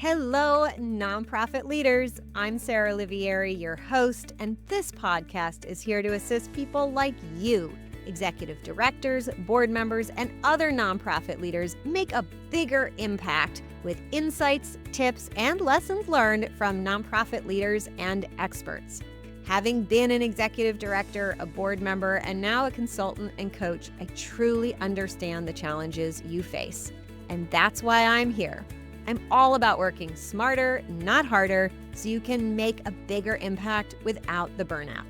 Hello, nonprofit leaders. I'm Sarah Olivieri, your host, and this podcast is here to assist people like you, executive directors, board members, and other nonprofit leaders make a bigger impact with insights, tips, and lessons learned from nonprofit leaders and experts. Having been an executive director, a board member, and now a consultant and coach, I truly understand the challenges you face. And that's why I'm here. I'm all about working smarter, not harder, so you can make a bigger impact without the burnout.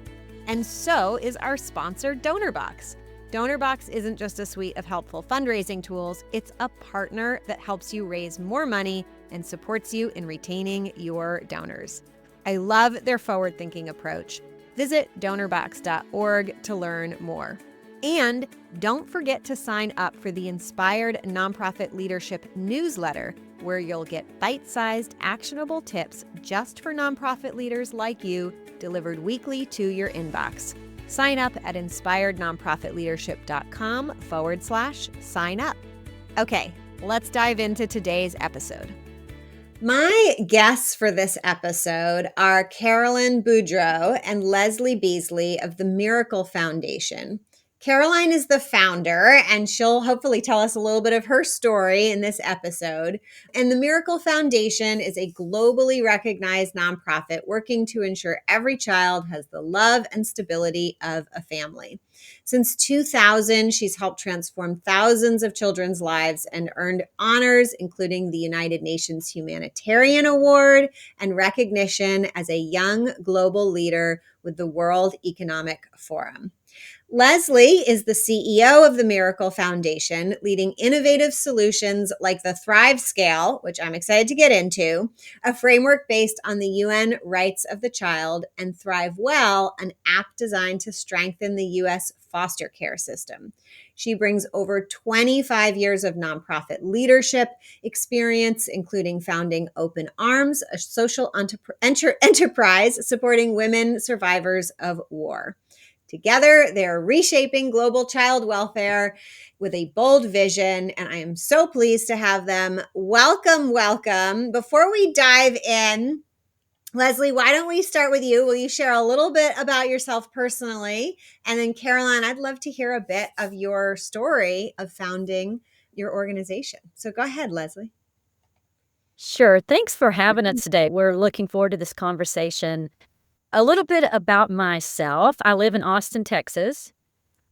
And so is our sponsor, DonorBox. DonorBox isn't just a suite of helpful fundraising tools, it's a partner that helps you raise more money and supports you in retaining your donors. I love their forward-thinking approach. Visit donorbox.org to learn more. And don't forget to sign up for the Inspired Nonprofit Leadership newsletter, where you'll get bite-sized, actionable tips just for nonprofit leaders like you, delivered weekly to your inbox. Sign up at inspirednonprofitleadership.com/sign up. Okay, let's dive into today's episode. My guests for this episode are Caroline Boudreaux and Leslie Beasley of the Miracle Foundation. Caroline is the founder, and she'll hopefully tell us a little bit of her story in this episode. And the Miracle Foundation is a globally recognized nonprofit working to ensure every child has the love and stability of a family. Since 2000, she's helped transform thousands of children's lives and earned honors, including the United Nations Humanitarian Award and recognition as a young global leader with the World Economic Forum. Leslie is the CEO of the Miracle Foundation, leading innovative solutions like the Thrive Scale, which I'm excited to get into, a framework based on the UN Rights of the Child, and Thrive Well, an app designed to strengthen the U.S. foster care system. She brings over 25 years of nonprofit leadership experience, including founding Open Arms, a social enterprise supporting women survivors of war. Together, they're reshaping global child welfare with a bold vision, and I am so pleased to have them. Welcome, welcome. Before we dive in, Leslie, why don't we start with you? Will you share a little bit about yourself personally? And then Caroline, I'd love to hear a bit of your story of founding your organization. So go ahead, Leslie. Sure. Thanks for having us today. We're looking forward to this conversation. A little bit about myself. I live in Austin, Texas.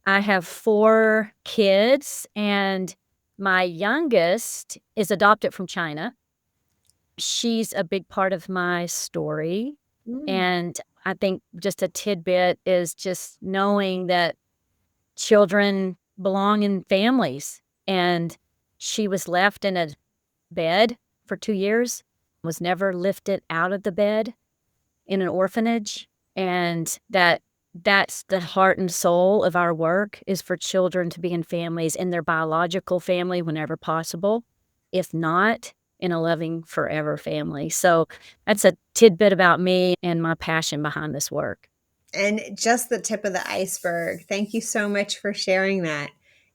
I have 4 kids, and my youngest is adopted from China. She's a big part of my story. And I think just a tidbit is just knowing that children belong in families. And she was left in a bed for 2 years, was never lifted out of the bed in an orphanage, and that's the heart and soul of our work, is for children to be in families, in their biological family whenever possible, if not in a loving forever family. So that's a tidbit about me and my passion behind this work. And just the tip of the iceberg. Thank you so much for sharing that.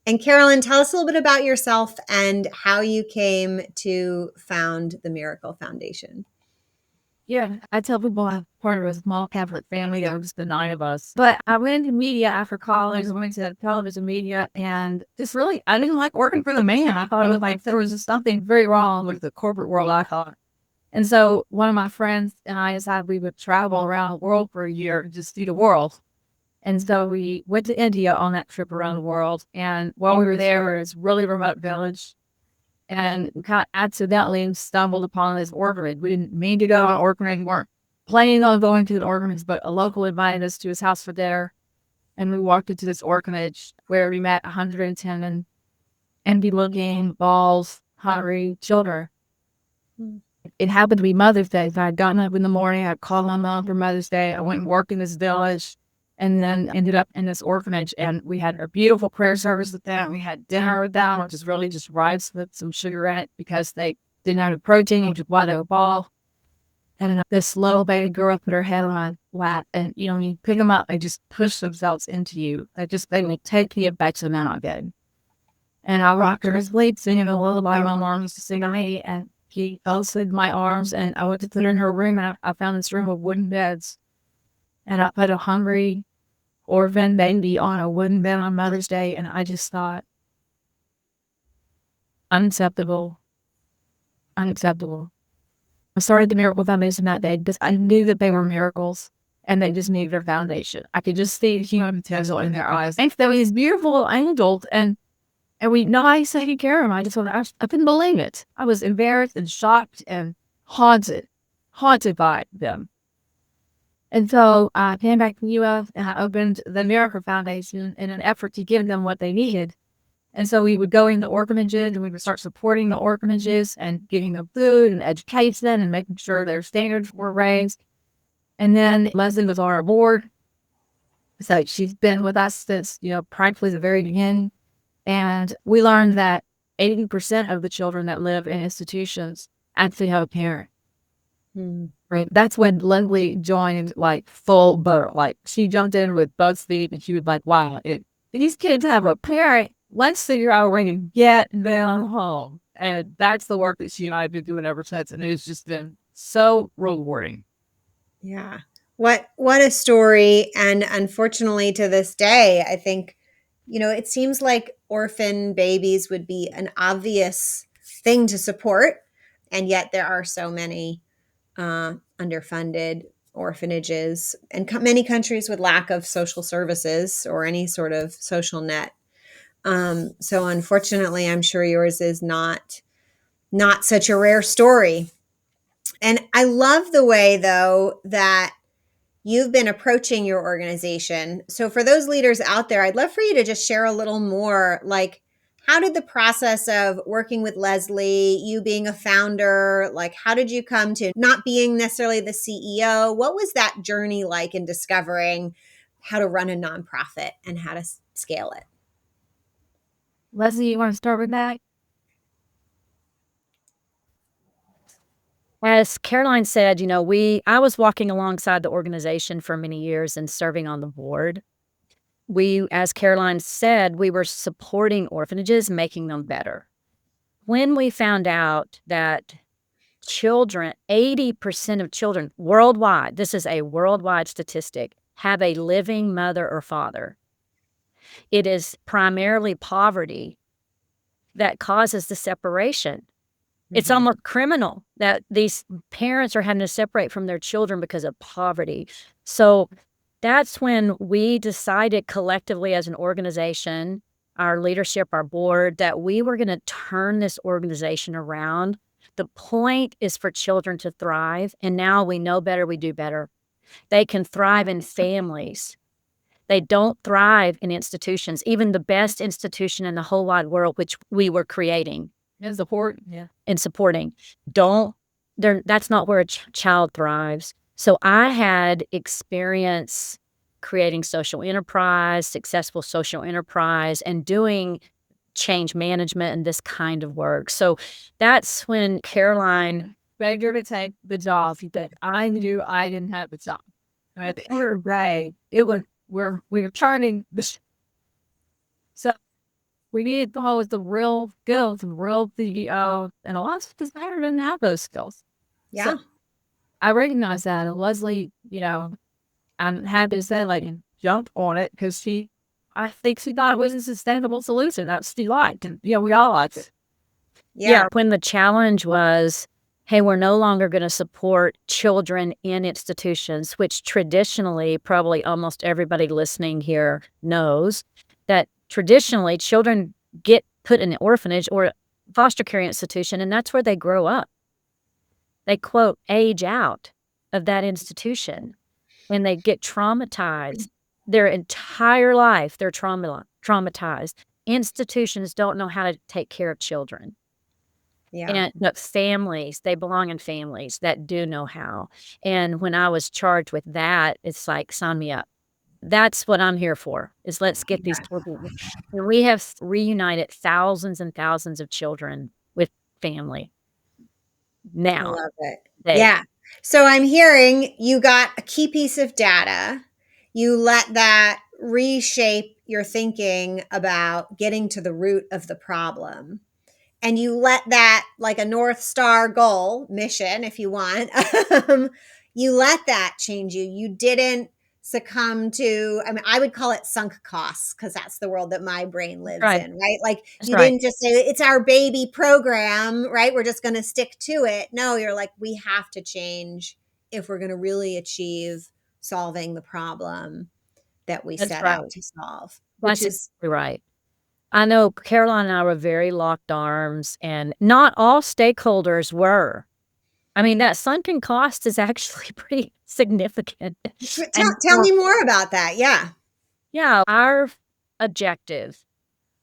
And Caroline, tell us a little bit about yourself and how you came to found the Miracle Foundation. Yeah, I tell people I'm part of a small Catholic family. There was the 9 of us. But I went into media after college. I went to television media, and just really, I didn't like working for the man. I thought it was like there was just something very wrong with the corporate world, I thought. And so one of my friends and I decided we would travel around the world for a year, just see the world. And so we went to India on that trip around the world. And while we were there, we were in this really remote village. And we kind of accidentally stumbled upon this orphanage. We didn't mean to go on an orphanage. We weren't planning on going to the orphanage, but a local invited us to his house for dinner. And we walked into this orphanage where we met 110 envy-looking, balls, hungry children. It happened to be Mother's Day. So I had gotten up in the morning. I called my mom for Mother's Day. I went and worked in this village, and then ended up in this orphanage. And we had a beautiful prayer service with them. We had dinner with them, which is really just rice with some sugar in it because they didn't have the protein, which is why they were bald. And this little baby girl put her head on my lap, and when you pick them up, they just push themselves into you. They will take the affection out of it. And I rocked her to sleep, singing a lullaby my mom used to sing to me. And Nikki else in my arms, and I went to put her in her room, and I found this room of wooden beds. And I put a hungry orphan baby on a wooden bed on Mother's Day, and I just thought, unacceptable, unacceptable. I started the Miracle Foundation that day because I knew that they were miracles and they just needed their foundation. I could just see the human potential in their eyes. And they were these beautiful angels, and we nice taking care of them. I couldn't believe it. I was embarrassed and shocked and haunted by them. And so I came back to the U.S. and I opened the Miracle Foundation in an effort to give them what they needed. And so we would go into orphanages and we would start supporting the orphanages and giving them food and education and making sure their standards were raised. And then Leslie was on our board. So she's been with us since, practically the very beginning. And we learned that 80% of the children that live in institutions actually have a parent. Right. That's when Leslie joined full boat. She jumped in with both feet and she was like, wow, these kids have a parent. Let's figure out a way to get them home. And that's the work that she and I have been doing ever since. And it's just been so rewarding. Yeah. What a story. And unfortunately, to this day, I think, it seems like orphan babies would be an obvious thing to support. And yet there are so many underfunded orphanages and many countries with lack of social services or any sort of social net. So unfortunately, I'm sure yours is not such a rare story. And I love the way, though, that you've been approaching your organization. So for those leaders out there, I'd love for you to just share a little more, how did the process of working with Leslie, you being a founder, how did you come to not being necessarily the CEO? What was that journey like in discovering how to run a nonprofit and how to scale it? Leslie, you want to start with that? As Caroline said, I was walking alongside the organization for many years and serving on the board. We, as Caroline said, we were supporting orphanages, making them better. When we found out that 80% of children worldwide, this is a worldwide statistic, have a living mother or father, it is primarily poverty that causes the separation. It's almost criminal that these parents are having to separate from their children because of poverty. So that's when we decided collectively as an organization, our leadership, our board, that we were going to turn this organization around. The point is for children to thrive. And now we know better, we do better. They can thrive in families. They don't thrive in institutions, even the best institution in the whole wide world, which we were creating. And support, yeah. And supporting. That's not where a child thrives. So I had experience creating social enterprise, successful social enterprise, and doing change management and this kind of work. So that's when Caroline begged her to take the job that I knew I didn't have the job. Right. It was, we were turning this. So we needed to hold the real skills and real CEO, and a lot of designers didn't have those skills. Yeah. So I recognized that, and Leslie, I'm happy to say, jumped on it because I think she thought it was a sustainable solution. That's what she liked, and we all liked it. Yeah. When the challenge was, hey, we're no longer going to support children in institutions, which traditionally, probably almost everybody listening here knows that traditionally children get put in an orphanage or foster care institution, and that's where they grow up. They, quote, age out of that institution, and they get traumatized. Their entire life, they're traumatized. Institutions don't know how to take care of children. Yeah. But families, they belong in families that do know how. And when I was charged with that, it's like, sign me up. That's what I'm here for, is let's get these children. We have reunited thousands and thousands of children with family. Now. I love it. Yeah. So I'm hearing you got a key piece of data. You let that reshape your thinking about getting to the root of the problem. and you let that, like a North Star goal, mission, if you want, you let that change you. You didn't succumb to, I mean, I would call it sunk costs because that's the world that my brain lives Right. in, right? Like That's you right. didn't just say, it's our baby program, right? We're just going to stick to it. No, you're like, we have to change if we're going to really achieve solving the problem that we That's set right. out to solve, which That's is exactly right. I know Caroline and I were very locked arms, and not all stakeholders were. I mean, that sunken cost is actually pretty significant. And tell me more about that. Yeah. yeah, our objective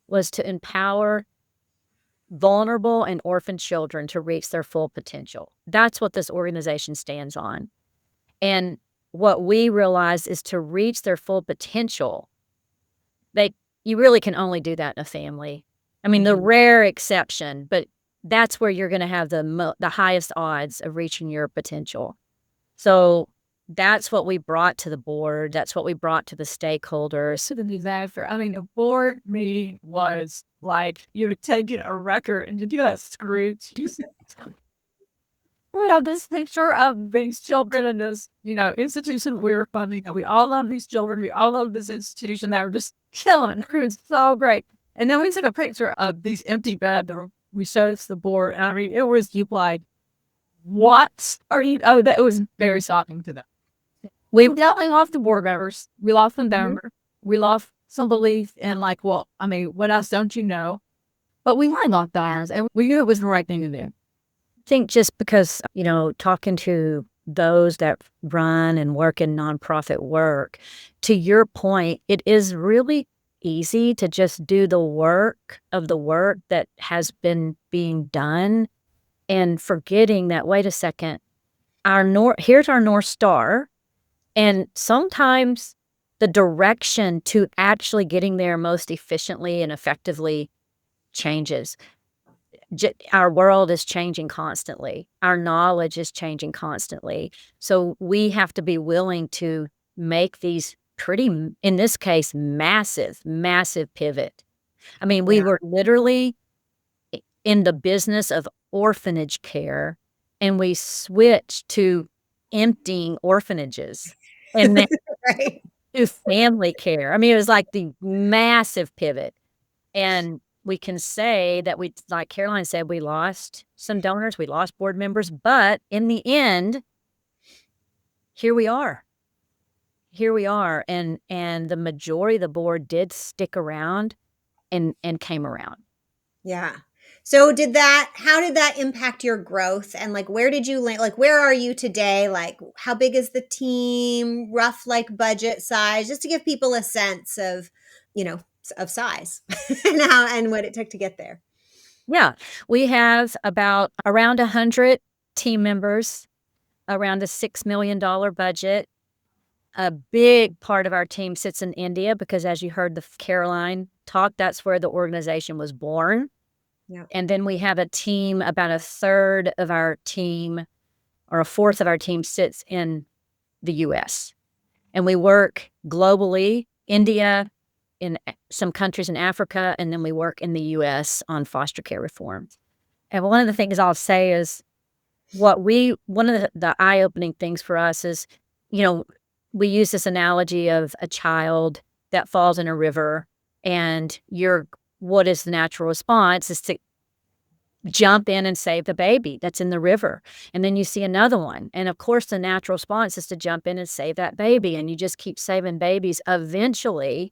was to empower vulnerable and orphan children to reach their full potential. That's what this organization stands on. And what we realized is to reach their full potential, you really can only do that in a family. I mean, the rare exception, but that's where you're going to have the highest odds of reaching your potential. So that's what we brought to the board. That's what we brought to the stakeholders. To the disaster. I mean, the board meeting was like you were taking a record and you do that Scrooge. We have this picture of these children in this, institution we were funding. And we all love these children. We all love this institution that were just killing it. It was so great. And then we took a picture of these empty beds that we showed it to the board. And I mean, it was you like, what are you? Oh, that was very shocking to them. We definitely lost the board members. We lost some members. We lost some belief in like, well, I mean, what else don't you know? But we might lost ours, and we knew it was the right thing to do. I think just because, talking to those that run and work in nonprofit work, to your point, it is really easy to just do the work that has been being done and forgetting that, wait a second, here's our North Star. And sometimes the direction to actually getting there most efficiently and effectively changes. Our world is changing constantly. Our knowledge is changing constantly. So we have to be willing to make these in this case, massive pivot. I mean, we were literally in the business of orphanage care, and we switched to emptying orphanages and then Right. to family care. I mean, it was like the massive pivot. And we can say that like Caroline said, we lost some donors, we lost board members, but in the end, here we are. And the majority of the board did stick around and came around. Yeah. So how did that impact your growth, and like where did you land, like where are you today, like how big is the team, rough like budget size, just to give people a sense of, of size and what it took to get there. Yeah, we have around 100 team members, around a $6 million budget. A big part of our team sits in India because, as you heard the Caroline talk, that's where the organization was born. Yeah. And then we have a team, about a third of our team or a fourth of our team sits in the U.S. And we work globally, India, in some countries in Africa, and then we work in the U.S. on foster care reform. And one of the things I'll say is one of the eye-opening things for us is, we use this analogy of a child that falls in a river, and what is the natural response is to jump in and save the baby that's in the river. And then you see another one. And of course, the natural response is to jump in and save that baby. And you just keep saving babies. Eventually,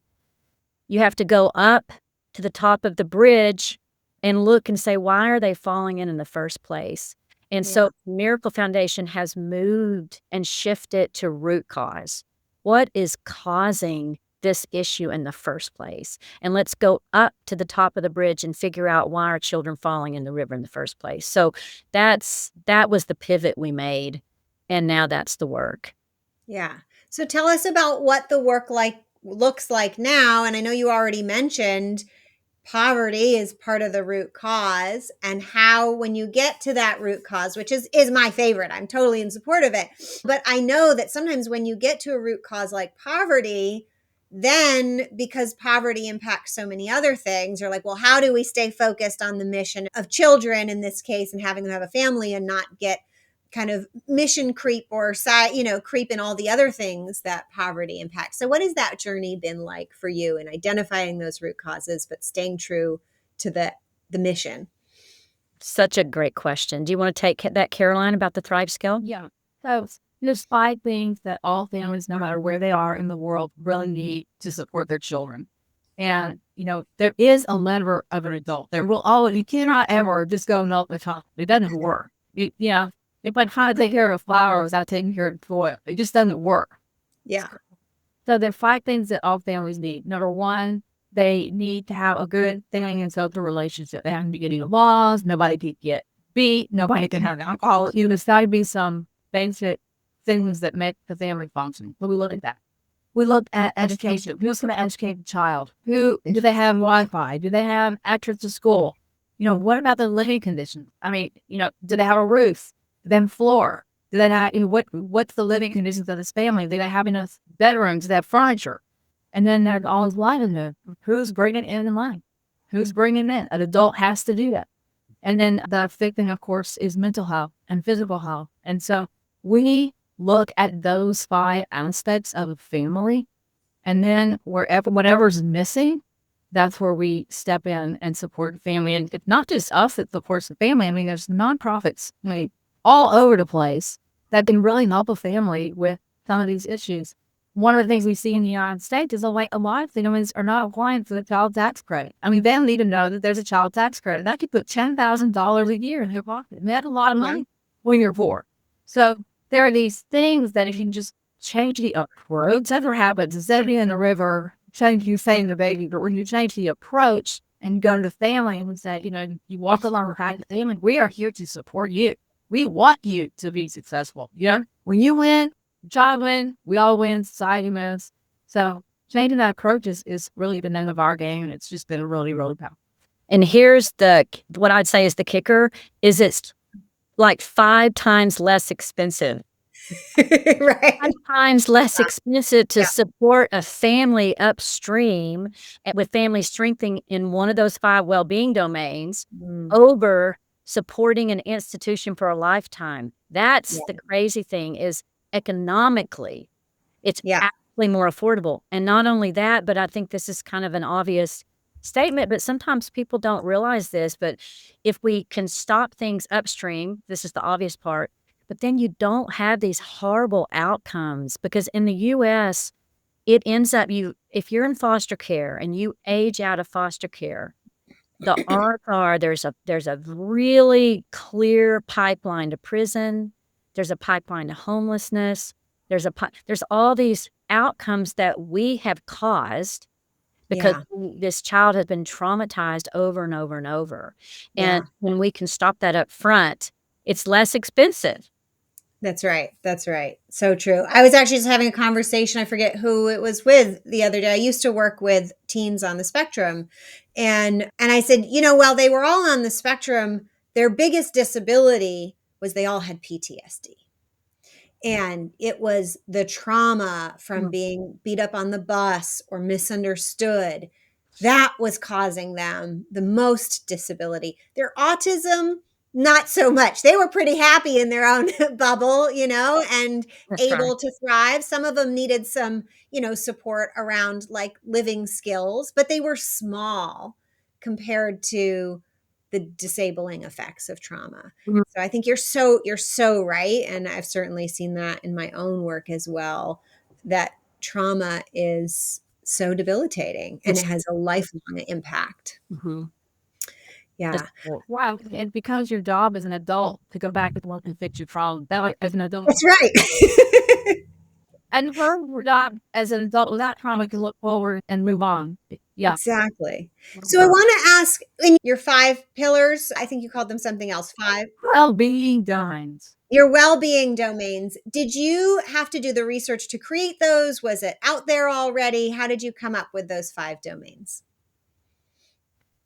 you have to go up to the top of the bridge and look and say, why are they falling in the first place? And so Miracle Foundation has moved and shifted to root cause. What is causing this issue in the first place? And let's go up to the top of the bridge and figure out why are children falling in the river in the first place. So that was the pivot we made. And now that's the work. Yeah. So tell us about what the work looks like now. And I know you already mentioned poverty is part of the root cause, and how when you get to that root cause, which is my favorite, I'm totally in support of it. But I know that sometimes when you get to a root cause like poverty, then because poverty impacts so many other things, you're like, well, how do we stay focused on the mission of children in this case and having them have a family and not get kind of mission creep or creep in all the other things that poverty impacts. So what has that journey been like for you in identifying those root causes, but staying true to the mission? Such a great question. Do you want to take that, Caroline, about the Thrive Scale? Yeah. So there's 5 things that all families, no matter where they are in the world, really need to support their children. And, there is a lever of an adult. There will always, you cannot ever just go milk the chocolate. It doesn't work. If I try to take care of a flower without taking care of the soil, it just doesn't work. Yeah. So there are 5 things that all families need. Number 1, they need to have a good family and social relationship. They have to be getting laws. Nobody can get beat. Nobody can have alcohol. There's got to be some basic things that make the family function. But we look at that. We look at education. Who's going to educate the child? Do they have Wi-Fi? Do they have access to school? What about the living conditions? Do they have a roof? Then floor. Do they have, what's the living conditions of this family? Do they have enough bedrooms? Do they have furniture? And then there's always livelihood. Who's bringing in the money? Who's bringing in? An adult has to do that. And then the 5th thing, of course, is mental health and physical health. And so we look at those 5 aspects of a family, and then whatever's missing, that's where we step in and support the family. And it's not just us that supports the family. There's nonprofits all over the place that can really help a family with some of these issues. One of the things we see in the United States is a lot of families are not applying for the child tax credit. They don't even know that there's a child tax credit. That could put $10,000 a year in their pocket. That's a lot of money when you're poor. So there are these things that if you can just change the approach, whatever happens, instead of being in the river, change you saying the baby, but when you change the approach and you go to the family and say, you walk alongside the family, we are here to support you. We want you to be successful. When you win, the child wins, we all win, society wins. So changing that approach is really the name of our game. And it's just been really, really powerful. And here's what I'd say is the kicker, is it's like 5 times less expensive. Right. 5 times less expensive to support a family upstream with family strengthening in one of those 5 well-being domains over supporting an institution for a lifetime. That's the crazy thing, is economically, it's actually more affordable. And not only that, but I think this is kind of an obvious statement, but sometimes people don't realize this, but if we can stop things upstream, this is the obvious part, but then you don't have these horrible outcomes, because in the U.S., it ends up if you're in foster care and you age out of foster care, the odds are there's a really clear pipeline to prison. There's a pipeline to homelessness. There's all these outcomes that we have caused because this child has been traumatized over and over and over. And when we can stop that up front, it's less expensive. That's right. That's right. So true. I was actually just having a conversation. I forget who it was with the other day. I used to work with teens on the spectrum. And I said, while they were all on the spectrum, their biggest disability was they all had PTSD. And it was the trauma from being beat up on the bus or misunderstood that was causing them the most disability. Their autism, not so much. They were pretty happy in their own bubble, and able to thrive. Some of them needed some, support around like living skills, but they were small compared to the disabling effects of trauma. So I think you're so right. And I've certainly seen that in my own work as well, that trauma is so debilitating and it has a lifelong impact. Yeah. Wow. It becomes your job as an adult to go back and look and fix your problem. As an adult. That's right. And her job as an adult without trauma can look forward and move on. Yeah. Exactly. So I want to ask, in your 5 pillars, I think you called them something else, 5. Well-being domains. Your well-being domains. Did you have to do the research to create those? Was it out there already? How did you come up with those 5 domains?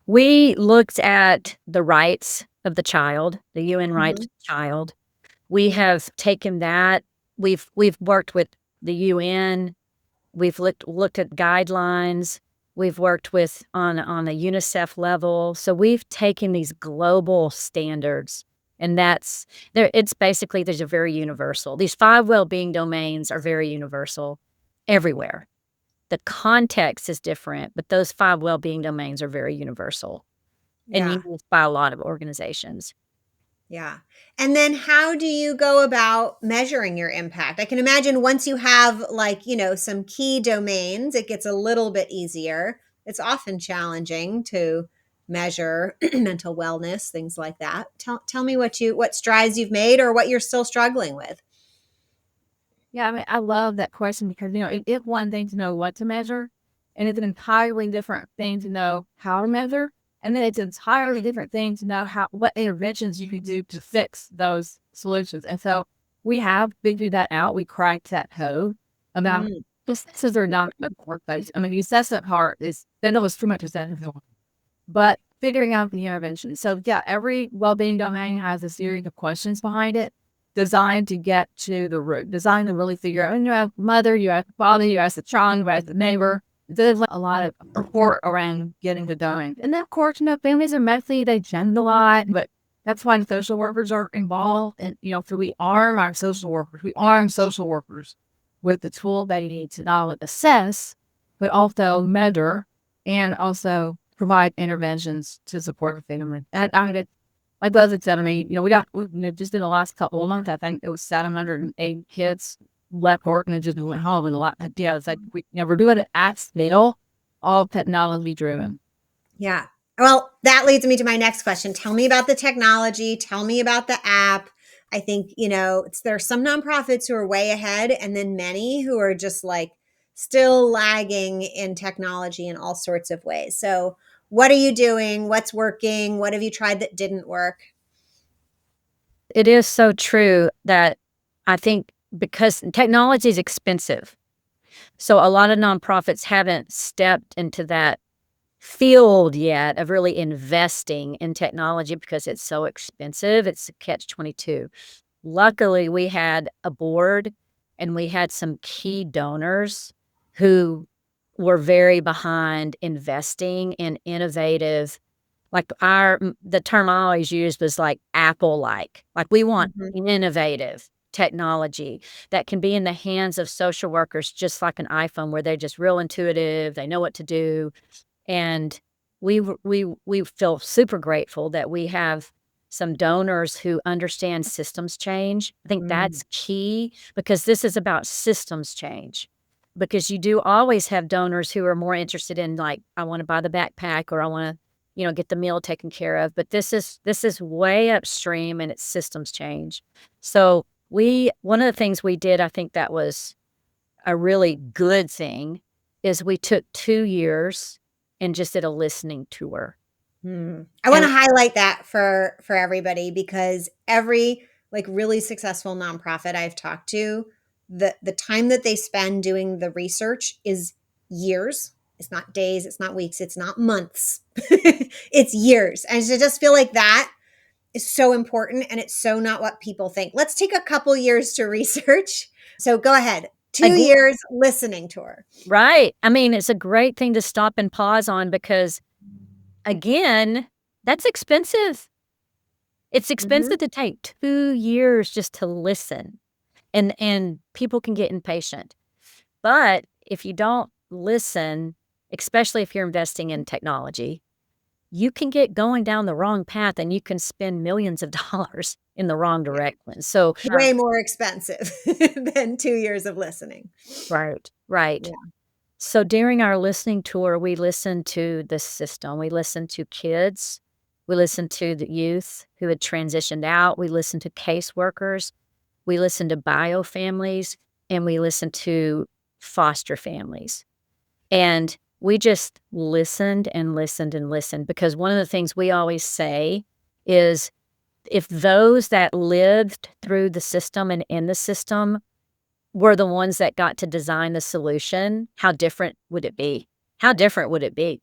We looked at the rights of the child, the UN rights of the child. We have taken that. We've worked with the UN. We've looked at guidelines. We've worked with on a UNICEF level. So we've taken these global standards, and that's there. It's basically there's a very universal. These 5 well-being domains are very universal everywhere. The context is different, but those 5 well-being domains are very universal and Yeah. used by a lot of organizations. Yeah. And then how do you go about measuring your impact? I can imagine once you have some key domains, it gets a little bit easier. It's often challenging to measure mental wellness, things like that. Tell me what strides you've made or what you're still struggling with. Yeah, I mean, I love that question because, it's one thing to know what to measure, and it's an entirely different thing to know how to measure. And then it's an entirely different thing to know what interventions you can do to fix those solutions. And so we have figured that out. We cracked that code about assessments are not good workplace. I mean, the assessment part that was pretty much assessment, but figuring out the intervention. So yeah, every well-being domain has a series of questions behind it, designed to get to the root, designed to really figure out, you ask the mother, you ask the father, you ask the child, you ask the neighbor. There's a lot of support around getting the domain. And then, of course, families are messy, they change a lot, but that's why the social workers are involved. And, so we arm our social workers. We arm social workers with the tool they need to not only assess, but also measure and also provide interventions to support the family. And I mean, my brother said to me, we just in the last couple of months, I think it was 708 kids left work and just went home. And it's like we're doing it at scale, all technology driven. Yeah. Well, that leads me to my next question. Tell me about the technology. Tell me about the app. I think, there are some nonprofits who are way ahead and then many who are just still lagging in technology in all sorts of ways. So what are you doing? What's working? What have you tried that didn't work? It is so true that I think because technology is expensive, so a lot of nonprofits haven't stepped into that field yet of really investing in technology because it's so expensive. It's a catch-22. Luckily, we had a board and we had some key donors who were very behind investing in innovative, the term I always used was Apple-like. We want innovative technology that can be in the hands of social workers, just like an iPhone, where they're just real intuitive, they know what to do. And we feel super grateful that we have some donors who understand systems change. I think that's key because this is about systems change. Because you do always have donors who are more interested in I want to buy the backpack or I want to, get the meal taken care of. But this is way upstream and it's systems change. So one of the things we did, I think that was a really good thing, is we took 2 years and just did a listening tour. I want to highlight that for everybody because every really successful nonprofit I've talked to, the time that they spend doing the research is years. It's not days, it's not weeks, it's not months. It's years. And I just feel like that is so important and it's so not what people think. Let's take a couple years to research. So go ahead. 2 years listening tour. Right. I mean, it's a great thing to stop and pause on because again, that's expensive. It's expensive to take 2 years just to listen, and people can get impatient. But if you don't listen, especially if you're investing in technology, you can get going down the wrong path and you can spend millions of dollars in the wrong direction. So way more expensive than 2 years of listening. Right. Yeah. So during our listening tour, we listened to the system. We listened to kids. We listened to the youth who had transitioned out. We listened to caseworkers. We listened to bio families, and we listened to foster families. And we just listened and listened and listened because one of the things we always say is if those that lived through the system and in the system were the ones that got to design the solution, how different would it be? How different would it be?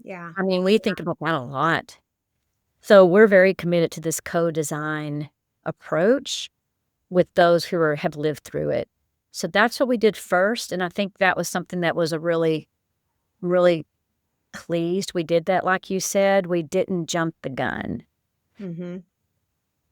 Yeah. I mean, we think about that a lot. So we're very committed to this co-design approach with those who have lived through it. So that's what we did first, and I think that was something that was a really, really pleased we did that, like you said. We didn't jump the gun. Mm-hmm.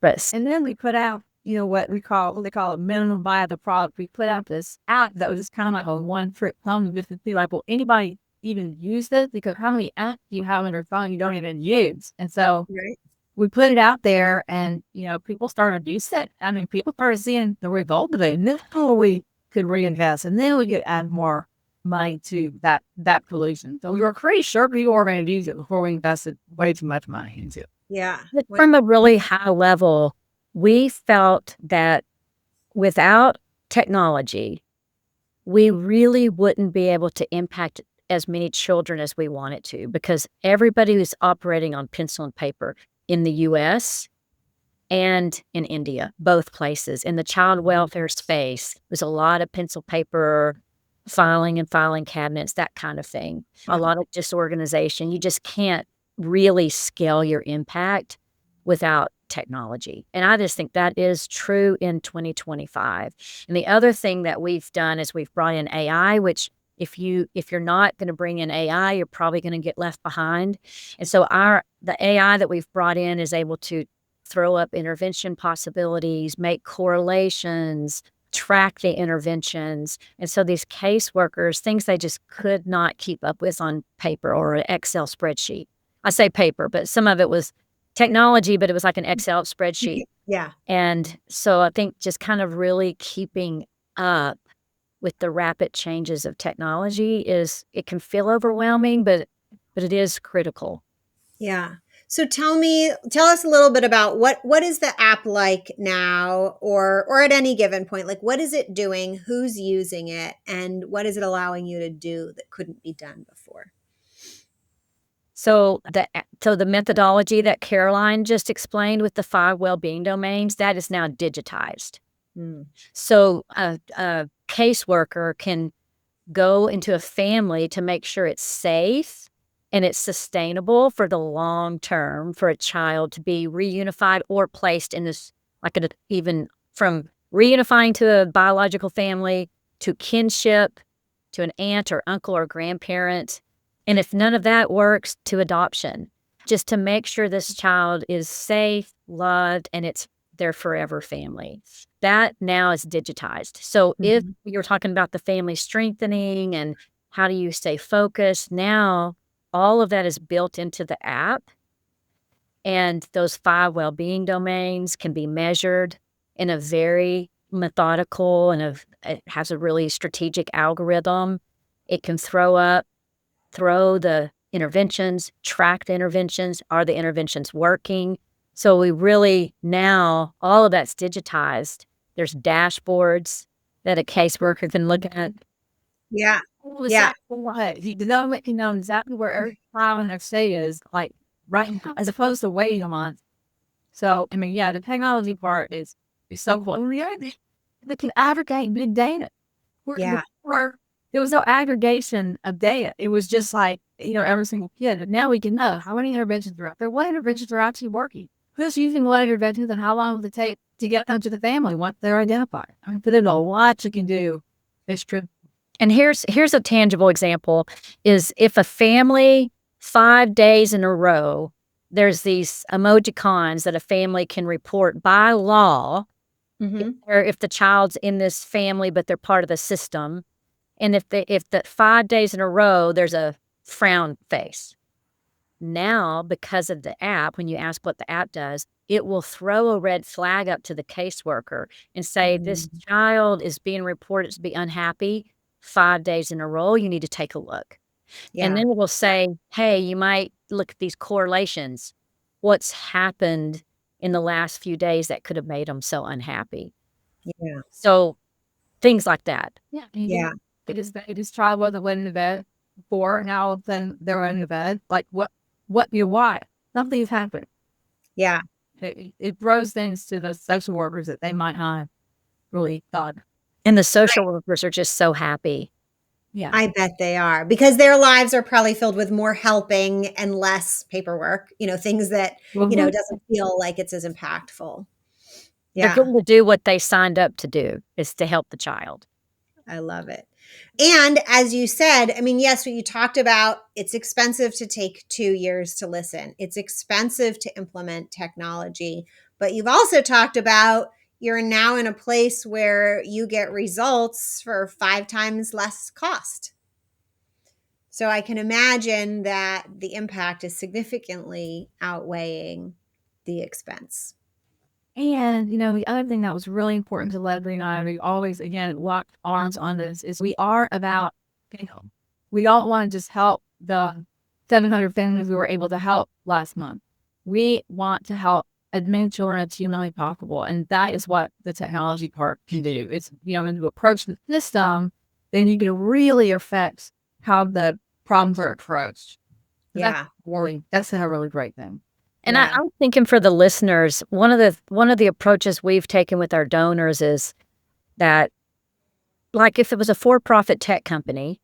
But And then we put out, what they call it minimum viable product. We put out this app that was kind of like a one-trick pony, just to see like, will anybody even use this? Because how many apps do you have on your phone you don't even use? And so Right. we put it out there, and people started to use it. I mean, people started seeing the result of it, and then we could reinvest, and then we could add more money to that solution. So we were pretty sure people were going to use it before we invested way too much money into it. Yeah. from a really high level, we felt that without technology, we really wouldn't be able to impact as many children as we wanted to, because everybody was operating on pencil and paper in the US and in India, both places. In the child welfare space, there's a lot of pencil paper, filing and filing cabinets, that kind of thing. A lot of disorganization. You just can't really scale your impact without technology. And I just think that is true in 2025. And the other thing that we've done is we've brought in AI, which if you're not going to bring in AI, you're probably going to get left behind. And so the AI that we've brought in is able to throw up intervention possibilities, make correlations, track the interventions. And so these caseworkers, things they just could not keep up with on paper or an Excel spreadsheet. I say paper, but some of it was technology, but it was like an Excel spreadsheet. Yeah. And so I think just kind of really keeping up with the rapid changes of technology it can feel overwhelming, but it is critical. Yeah. So tell us a little bit about what is the app like now, or at any given point? Like, what is it doing? Who's using it? And what is it allowing you to do that couldn't be done before? So the methodology that Caroline just explained with the 5 well-being domains, that is now digitized. So a caseworker can go into a family to make sure it's safe and it's sustainable for the long term for a child to be reunified or placed in this, even from reunifying to a biological family to kinship to an aunt or uncle or grandparent. And if none of that works, to adoption, just to make sure this child is safe, loved, and it's their forever family. That now is digitized. So if you're talking about the family strengthening and how do you stay focused, now all of that is built into the app. And those 5 well-being domains can be measured in a very methodical it has a really strategic algorithm. It can throw the interventions, track the interventions. Are the interventions working? So we really now, all of that's digitized. There's dashboards that a caseworker can look at. Yeah. Yeah. You know exactly where every file in their state is, like right now, as opposed to waiting a month. So, I mean, the technology part is so cool. And they can aggregate big data. Where there was no aggregation of data. It was just like, every single kid. And now we can know how many interventions are out there, what interventions are actually working, who's using what interventions, and how long will it take to get them to the family once they're identified. I mean, but there's a lot you can do. It's true. And here's a tangible example is if a family 5 days in a row, there's these emojicons that a family can report by law, or if the child's in this family, but they're part of the system. And if the 5 days in a row, there's a frown face. Now, because of the app, when you ask what the app does, it will throw a red flag up to the caseworker and say, this child is being reported to be unhappy 5 days in a row. You need to take a look. Yeah. And then it will say, hey, you might look at these correlations. What's happened in the last few days that could have made them so unhappy? Yeah. So things like that. Yeah. Yeah. It is child wasn't went into bed before. Now then they're in the bed. Like why? Something's happened. Yeah. It throws things to the social workers that they might not really thought. And the social workers are just so happy. Yeah. I bet they are, because their lives are probably filled with more helping and less paperwork, things that, doesn't feel like it's as impactful. They're going to do what they signed up to do, is to help the child. I love it. And as you said, I mean, yes, what you talked about, it's expensive to take 2 years to listen. It's expensive to implement technology. But you've also talked about you're now in a place where you get results for 5 times less cost. So I can imagine that the impact is significantly outweighing the expense. And, the other thing that was really important to Leslie and I, we always, again, locked arms on this, is we are about, we don't want to just help the 700 families we were able to help last month. We want to help as many children as humanly possible. And that is what the technology part can do. It's, when you approach the system, then you can really affect how the problems are approached. Yeah. That's a really great thing. And Yeah. I'm thinking for the listeners, one of the approaches we've taken with our donors is that, like, if it was a for-profit tech company,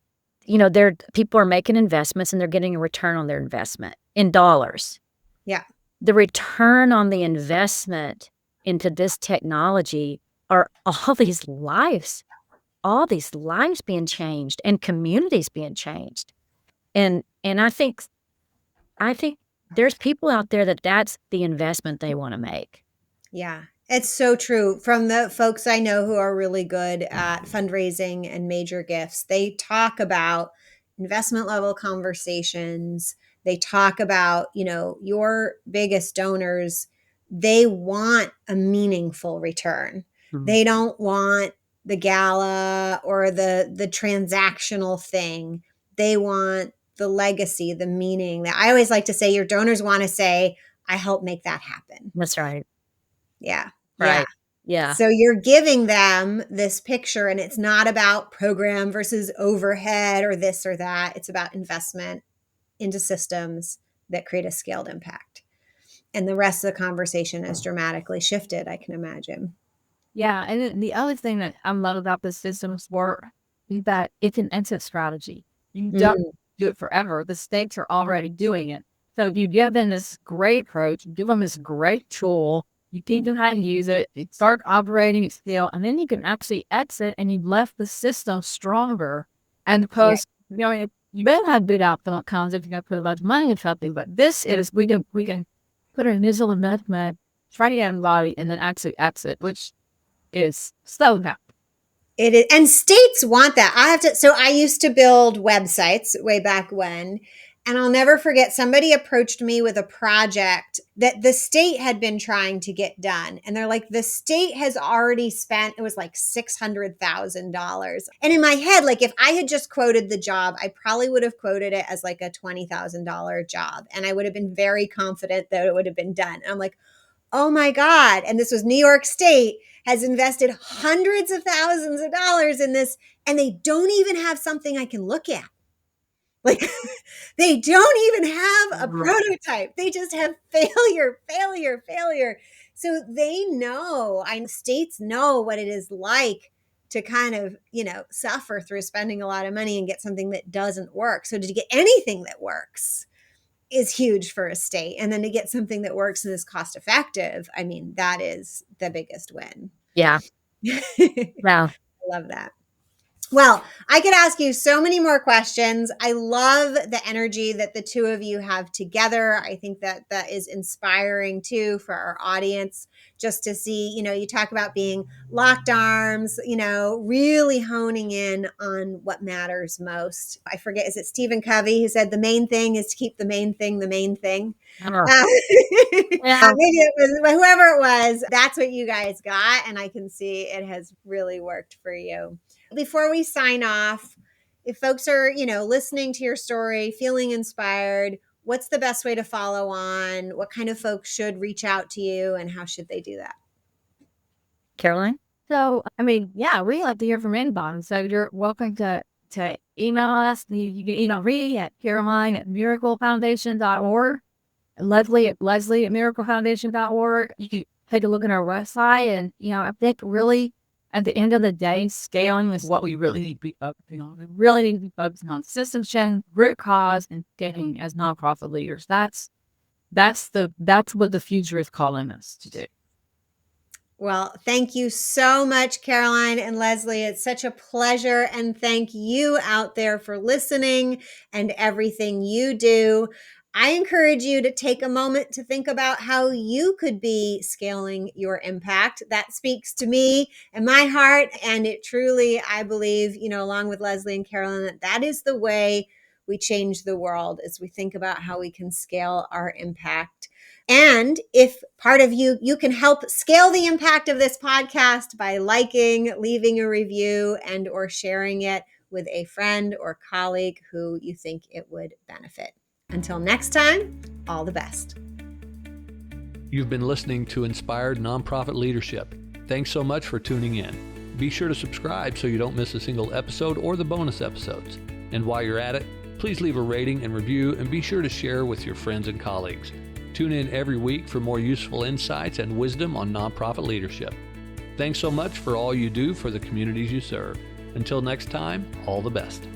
people are making investments and they're getting a return on their investment in dollars. Yeah. The return on the investment into this technology are all these lives being changed and communities being changed. And I think there's people out there that's the investment they want to make. Yeah, it's so true. From the folks I know who are really good at fundraising and major gifts, they talk about investment level conversations. They talk about, your biggest donors, they want a meaningful return. They don't want the gala or the transactional thing. They want the legacy, the meaning. That I always like to say your donors want to say, I helped make that happen. That's right. Yeah. Right. Yeah. So you're giving them this picture, and it's not about program versus overhead or this or that. It's about investment into systems that create a scaled impact. And the rest of the conversation has dramatically shifted, I can imagine. Yeah. And then the other thing that I love about the systems work is that it's an exit strategy. You don't do it forever. The states are already doing it. So if you give them this great approach, give them this great tool, you teach them how to use it, you start operating at scale, and then you can actually exit and you've left the system stronger. And because, you better have good outcomes if you're going to put a lot of money into something. But this is, we can put an initial investment, try to get everybody, and then actually exit, which is so tough. It is, and states want that. So I used to build websites way back when, and I'll never forget somebody approached me with a project that the state had been trying to get done. And they're like, the state has already spent, it was like $600,000. And in my head, like if I had just quoted the job, I probably would have quoted it as like a $20,000 job. And I would have been very confident that it would have been done. And I'm like, oh my God. And this was New York State has invested hundreds of thousands of dollars in this, and they don't even have something I can look at. Like they don't even have a prototype. They just have failure. So they know, states know what it is like to kind of, suffer through spending a lot of money and get something that doesn't work. So to get anything that works is huge for a state. And then to get something that works and is cost effective, I mean, that is the biggest win. Yeah. Wow. I love that. Well, I could ask you so many more questions. I love the energy that the two of you have together. I think that is inspiring too for our audience, just to see, you talk about being locked arms, really honing in on what matters most. I forget, is it Stephen Covey who said the main thing is to keep the main thing the main thing? Yeah. Maybe it was whoever it was. That's what you guys got. And I can see it has really worked for you. Before we sign off, if folks are, listening to your story, feeling inspired, what's the best way to follow on? What kind of folks should reach out to you, and how should they do that? Caroline? So, we like to hear from anybody. So you're welcome to email us. You can email me at Caroline@miraclefoundation.org, Leslie at miraclefoundation.org. You can take a look at our website, and, I think really, at the end of the day, scaling is what we really need to be focusing on. We really need to be focusing on system change, root cause, and getting as nonprofit leaders. That's what the future is calling us to do. Well, thank you so much, Caroline and Leslie. It's such a pleasure. And thank you out there for listening and everything you do. I encourage you to take a moment to think about how you could be scaling your impact. That speaks to me and my heart. And it truly, I believe, along with Leslie and Caroline, that is the way we change the world as we think about how we can scale our impact. And if part of you can help scale the impact of this podcast by liking, leaving a review, and or sharing it with a friend or colleague who you think it would benefit. Until next time, all the best. You've been listening to Inspired Nonprofit Leadership. Thanks so much for tuning in. Be sure to subscribe so you don't miss a single episode or the bonus episodes. And while you're at it, please leave a rating and review, and be sure to share with your friends and colleagues. Tune in every week for more useful insights and wisdom on nonprofit leadership. Thanks so much for all you do for the communities you serve. Until next time, all the best.